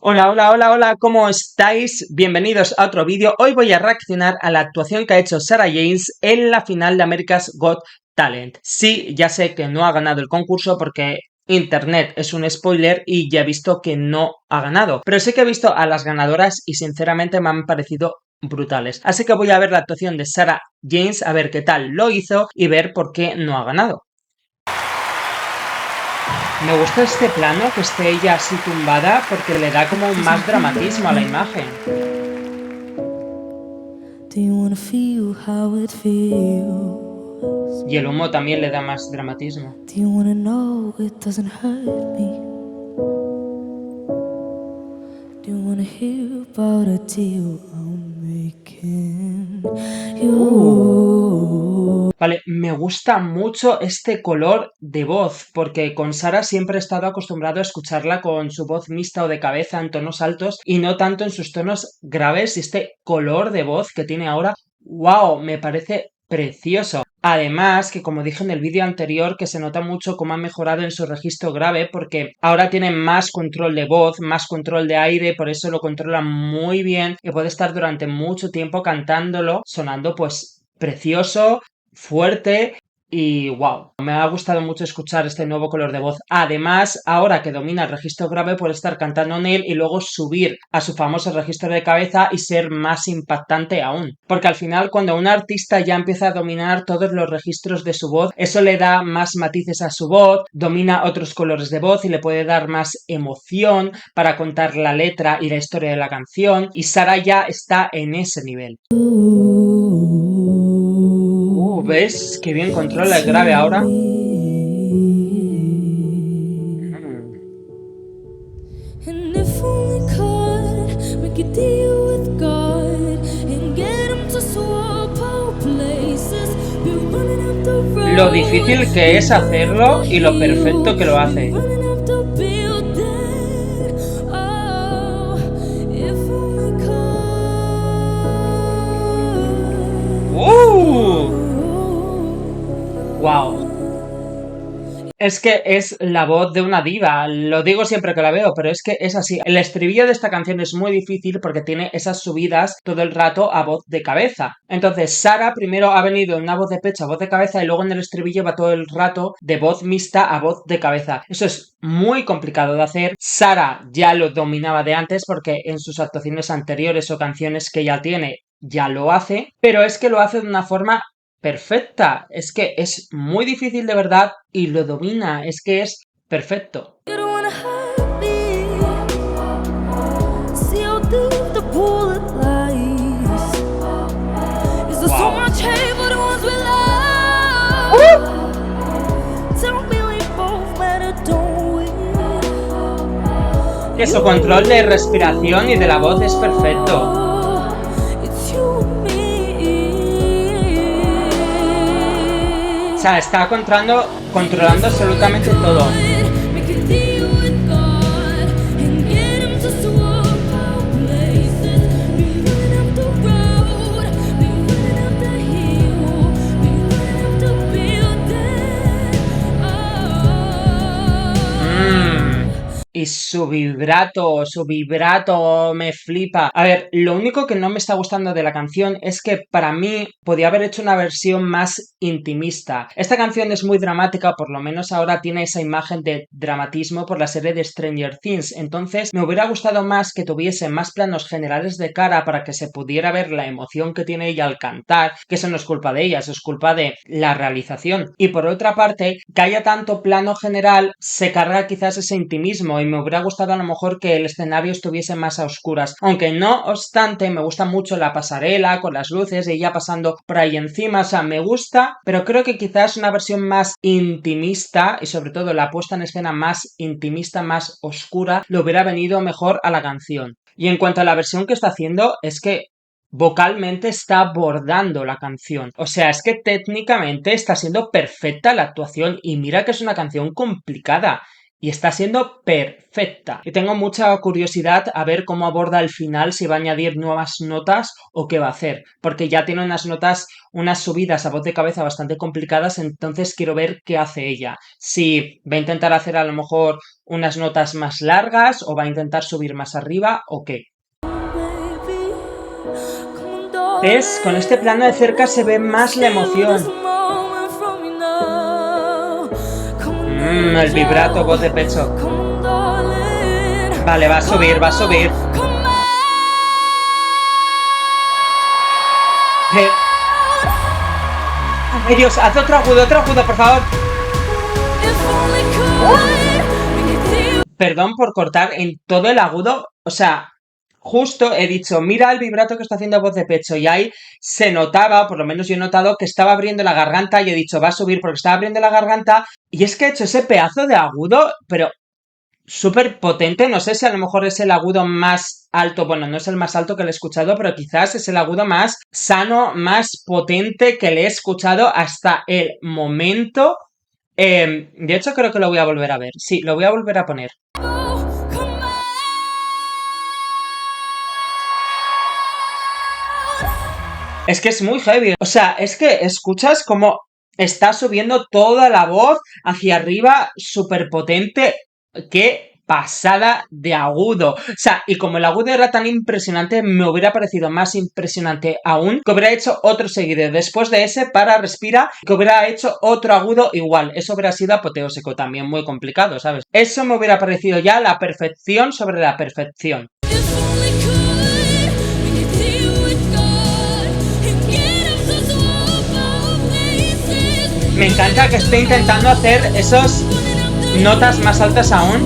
Hola, hola, hola, hola, ¿cómo estáis? Bienvenidos a otro vídeo. Hoy voy a reaccionar a la actuación que ha hecho Sarah James en la final de America's Got Talent. Sí, ya sé que no ha ganado el concurso porque Internet es un spoiler y ya he visto que no ha ganado. Pero sí que he visto a las ganadoras y sinceramente me han parecido brutales. Así que voy a ver la actuación de Sarah James, a ver qué tal lo hizo y ver por qué no ha ganado. Me gusta este plano, que esté ella así tumbada, porque le da como más dramatismo a la imagen. Do you wanna feel how it feels? Y el humo también le da más dramatismo. Do you wanna know it doesn't hurt me? Do you wanna hear about a deal I'm making? You. Vale, me gusta mucho este color de voz, porque con Sara siempre he estado acostumbrado a escucharla con su voz mixta o de cabeza en tonos altos y no tanto en sus tonos graves. Y este color de voz que tiene ahora, wow, me parece precioso. Además, que como dije en el vídeo anterior, que se nota mucho cómo ha mejorado en su registro grave, porque ahora tiene más control de voz, más control de aire, por eso lo controla muy bien y puede estar durante mucho tiempo cantándolo, sonando pues precioso, fuerte y wow. Me ha gustado mucho escuchar este nuevo color de voz. Además, ahora que domina el registro grave, puede estar cantando en él y luego subir a su famoso registro de cabeza y ser más impactante aún. Porque al final, cuando un artista ya empieza a dominar todos los registros de su voz, eso le da más matices a su voz, domina otros colores de voz y le puede dar más emoción para contar la letra y la historia de la canción. Y Sara ya está en ese nivel. ¿Ves? Qué bien controla el It's grave you and ahora. me. Mm. And if only could make a deal with God and get him to swap our places. Be running up the Lo road, difícil que be es running up hacerlo the y lo hill, perfecto que lo be hace. running up the building. Oh, if only ¡Uh! could. ¡Wow! Es que es la voz de una diva, lo digo siempre que la veo, pero es que es así. El estribillo de esta canción es muy difícil porque tiene esas subidas todo el rato a voz de cabeza. Entonces, Sara primero ha venido en una voz de pecho a voz de cabeza y luego en el estribillo va todo el rato de voz mixta a voz de cabeza. Eso es muy complicado de hacer. Sara ya lo dominaba de antes porque en sus actuaciones anteriores o canciones que ya tiene ya lo hace, pero es que lo hace de una forma perfecta. Es que es muy difícil de verdad y lo domina. Es que es perfecto. You don't wanna hurt me. See how deep the bullet lies. Is there so Wow. much hate for the ones we love? Tell me we both matter, don't we? Que su control de respiración y de la voz es perfecto. It's you and O me. sea, está controlando absolutamente todo. Make a deal with God and get him to swap our places. Be running up the road, be running up the hill, be running up the building. Mmm. Oh. Y su vibrato me flipa. A ver, lo único que no me está gustando de la canción es que para mí podía haber hecho una versión más intimista. Esta canción es muy dramática, por lo menos ahora tiene esa imagen de dramatismo por la serie de Stranger Things. Entonces, me hubiera gustado más que tuviese más planos generales de cara para que se pudiera ver la emoción que tiene ella al cantar, que eso no es culpa de ella, eso es culpa de la realización. Y por otra parte, que haya tanto plano general, se carga quizás ese intimismo y me hubiera gustado a lo mejor que el escenario estuviese más a oscuras. Aunque no obstante, me gusta mucho la pasarela con las luces y ella pasando por ahí encima. O sea, me gusta, pero creo que quizás una versión más intimista y sobre todo la puesta en escena más intimista, más oscura, le hubiera venido mejor a la canción. Y en cuanto a la versión que está haciendo, es que vocalmente está abordando la canción. O sea, es que técnicamente está siendo perfecta la actuación y mira que es una canción complicada. y está siendo perfecta. Y tengo mucha curiosidad a ver cómo aborda el final, si va a añadir nuevas notas o qué va a hacer, porque ya tiene unas notas, unas subidas a voz de cabeza bastante complicadas, entonces quiero ver qué hace ella. Si va a intentar hacer a lo mejor unas notas más largas o va a intentar subir más arriba o qué. ¿Ves? Con este plano de cerca se ve más la emoción. El vibrato, voz de pecho. Vale, va a subir, va a subir. Ay, Dios, haz otro agudo, por favor. Perdón por cortar en todo el agudo. O sea, justo he dicho, mira el vibrato que está haciendo voz de pecho. Y ahí se notaba, por lo menos yo he notado, que estaba abriendo la garganta y he dicho, va a subir porque estaba abriendo la garganta. Y es que he hecho ese pedazo de agudo, pero súper potente. No sé si a lo mejor es el agudo más alto. Bueno, no es el más alto que le he escuchado, pero quizás es el agudo más sano, más potente que le he escuchado hasta el momento. De hecho, creo que lo voy a volver a ver. Sí, lo voy a volver a poner. Es que es muy heavy. O sea, es que escuchas como está subiendo toda la voz hacia arriba, súper potente. ¡Qué pasada de agudo! O sea, y como el agudo era tan impresionante, me hubiera parecido más impresionante aún que hubiera hecho otro seguido después de ese para respira, que hubiera hecho otro agudo igual. Eso hubiera sido apoteósico, también muy complicado, ¿sabes? Eso me hubiera parecido ya la perfección sobre la perfección. Me encanta que esté intentando hacer esos notas más altas aún.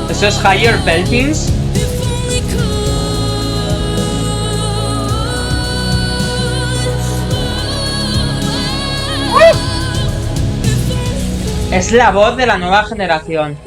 Esos higher beltings. Es la voz de la nueva generación.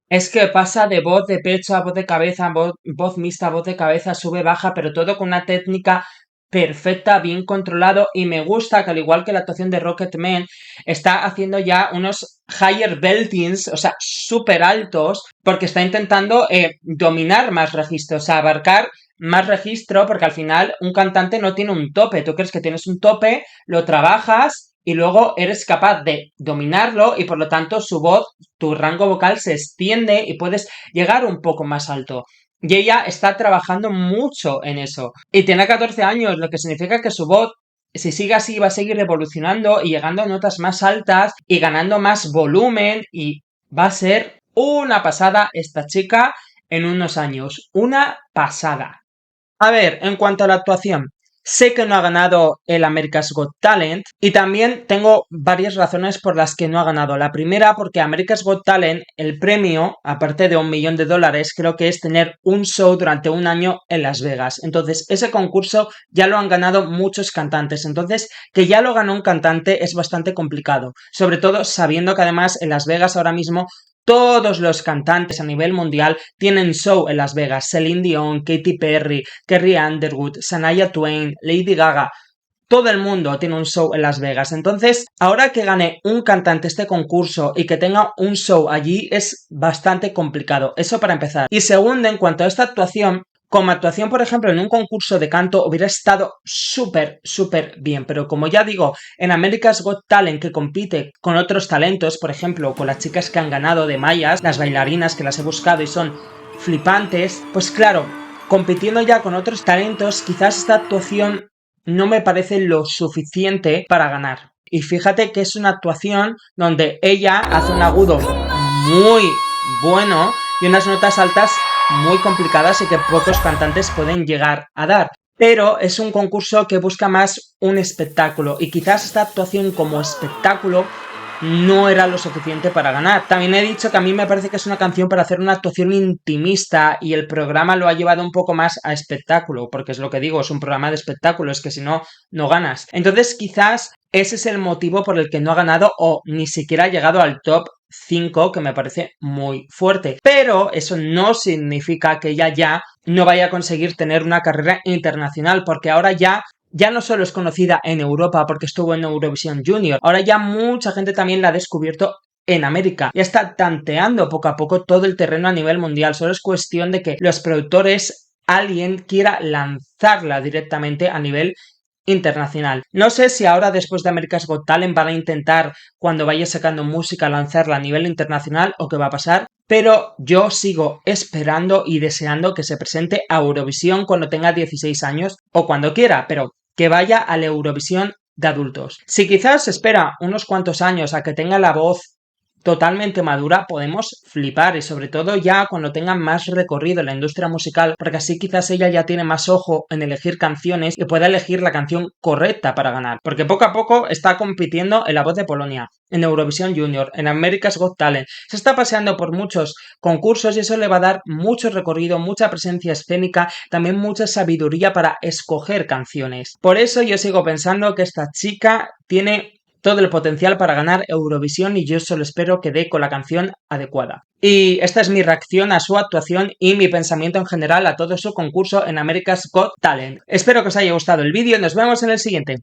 Es que pasa de voz de pecho a voz de cabeza, voz mixta, voz de cabeza, sube, baja, pero todo con una técnica perfecta, bien controlado, y me gusta que al igual que la actuación de Rocketman está haciendo ya unos higher beltings, o sea, súper altos, porque está intentando dominar más registros, o sea, abarcar más registro, porque al final un cantante no tiene un tope. Tú crees que tienes un tope, lo trabajas y luego eres capaz de dominarlo y por lo tanto su voz, tu rango vocal se extiende y puedes llegar un poco más alto. Y ella está trabajando mucho en eso. Y tiene 14 años, lo que significa que su voz, si sigue así, va a seguir evolucionando y llegando a notas más altas y ganando más volumen y va a ser una pasada esta chica en unos años. Una pasada. A ver, en cuanto a la actuación, sé que no ha ganado el America's Got Talent y también tengo varias razones por las que no ha ganado. La primera, porque America's Got Talent, el premio, aparte de $1 millón, creo que es tener un show durante un año en Las Vegas. Entonces, ese concurso ya lo han ganado muchos cantantes. Entonces, que ya lo ganó un cantante es bastante complicado. Sobre todo sabiendo que además en Las Vegas ahora mismo todos los cantantes a nivel mundial tienen show en Las Vegas. Celine Dion, Katy Perry, Carrie Underwood, Shania Twain, Lady Gaga. Todo el mundo tiene un show en Las Vegas. Entonces, ahora que gane un cantante este concurso y que tenga un show allí es bastante complicado. Eso para empezar. Y segundo, en cuanto a esta actuación, como actuación, por ejemplo, en un concurso de canto hubiera estado súper, súper bien. Pero como ya digo, en America's Got Talent, que compite con otros talentos, por ejemplo, con las chicas que han ganado de Mayas, las bailarinas que las he buscado y son flipantes, pues claro, compitiendo ya con otros talentos, quizás esta actuación no me parece lo suficiente para ganar. Y fíjate que es una actuación donde ella hace un agudo muy bueno y unas notas altas muy complicadas y que pocos cantantes pueden llegar a dar. Pero es un concurso que busca más un espectáculo y quizás esta actuación como espectáculo no era lo suficiente para ganar. También he dicho que a mí me parece que es una canción para hacer una actuación intimista y el programa lo ha llevado un poco más a espectáculo, porque es lo que digo, es un programa de espectáculo, es que si no, no ganas. Entonces quizás ese es el motivo por el que no ha ganado o ni siquiera ha llegado al top 5, que me parece muy fuerte. Pero eso no significa que ella ya no vaya a conseguir tener una carrera internacional, porque ahora ya no solo es conocida en Europa porque estuvo en Eurovisión Junior, ahora ya mucha gente también la ha descubierto en América. Ya está tanteando poco a poco todo el terreno a nivel mundial. Solo es cuestión de que los productores, alguien quiera lanzarla directamente a nivel internacional. No sé si ahora después de America's Got Talent van a intentar, cuando vaya sacando música, lanzarla a nivel internacional o qué va a pasar, pero yo sigo esperando y deseando que se presente a Eurovisión cuando tenga 16 años o cuando quiera, pero que vaya a la Eurovisión de adultos. Si quizás se espera unos cuantos años a que tenga la voz totalmente madura, podemos flipar, y sobre todo ya cuando tenga más recorrido en la industria musical, porque así quizás ella ya tiene más ojo en elegir canciones y pueda elegir la canción correcta para ganar, porque poco a poco está compitiendo en La Voz de Polonia, en Eurovisión Junior, en America's Got Talent, se está paseando por muchos concursos y eso le va a dar mucho recorrido, mucha presencia escénica, también mucha sabiduría para escoger canciones. Por eso yo sigo pensando que esta chica tiene todo el potencial para ganar Eurovisión y yo solo espero que dé con la canción adecuada. Y esta es mi reacción a su actuación y mi pensamiento en general a todo su concurso en America's Got Talent. Espero que os haya gustado el vídeo y nos vemos en el siguiente.